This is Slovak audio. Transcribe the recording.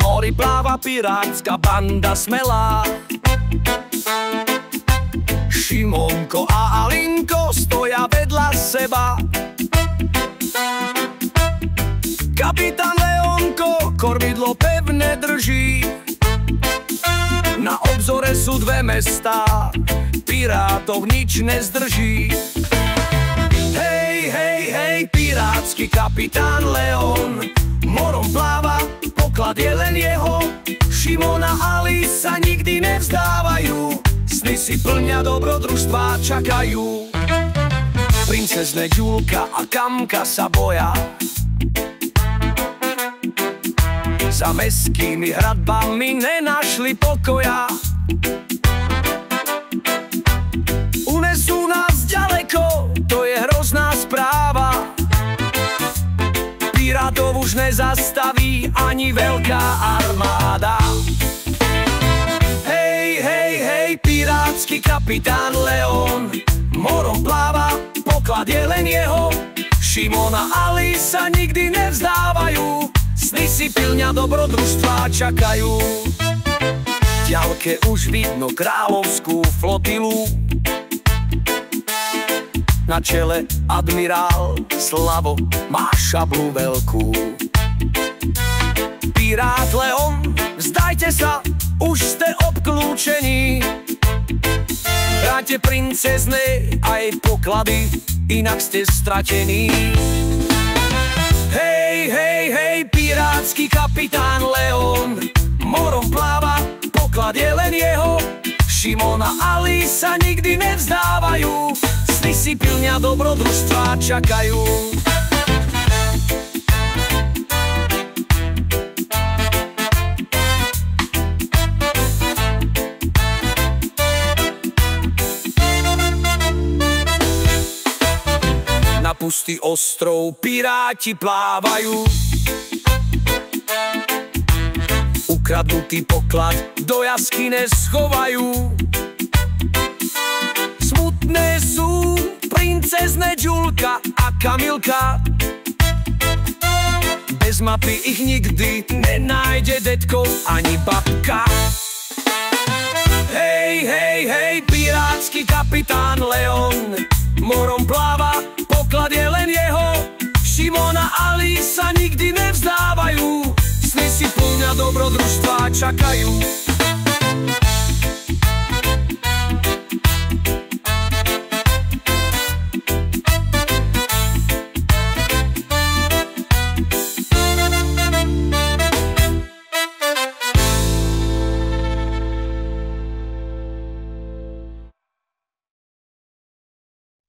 mori pláva pirátska banda smelá. Šimonko a Alinko stoja vedľa seba. Kapitán Leonko kormidlo pevne drží. Na obzore sú dve mestá, pirátov nič nezdrží. Hej, hej, hej, pirátsky kapitán Leon morom pláva, poklad je len jeho. Šimon a Ali sa nikdy nevzdávajú, sny si plňa dobrodružstvá čakajú. Princezne Ďulka a Kamka sa boja, za mestskými hradbami nenašli pokoja. Unesú nás ďaleko, to je hrozná správa. Pirátov už nezastaví ani veľká armáda. Hej, hej, hej, pirátsky kapitán Leon morom pláva, poklad je len jeho. Šimon a Ali sa nikdy nevzdávajú, sny si pilňa dobrodružstvá čakajú. V ďalke už vidno kráľovskú flotilu, na čele admirál Slavo má šablu veľkú. Pirát Leon, vzdajte sa, už ste obklúčení. Vráťte princezne aj poklady, inak ste stratení. Hej, hej, hej, pirátsky kapitán Leon morom pláva, poklad je len jeho. Šimon a Ali sa nikdy nevzdávajú, sny si pilňa dobrodružstvá čakajú. Na pustý ostrov piráti plávajú, ukradnutý poklad do jaskyne schovajú. Smutné sú princezne Ďulka a Kamilka, bez mapy ich nikdy nenájde detko ani babka. Hej, hej, hej, pirátsky kapitán Leon morom pláva, poklad je len jeho. Šimon a Ali sa nikdy nevzdávajú, sny si plňa dobrodružstvá čakajú.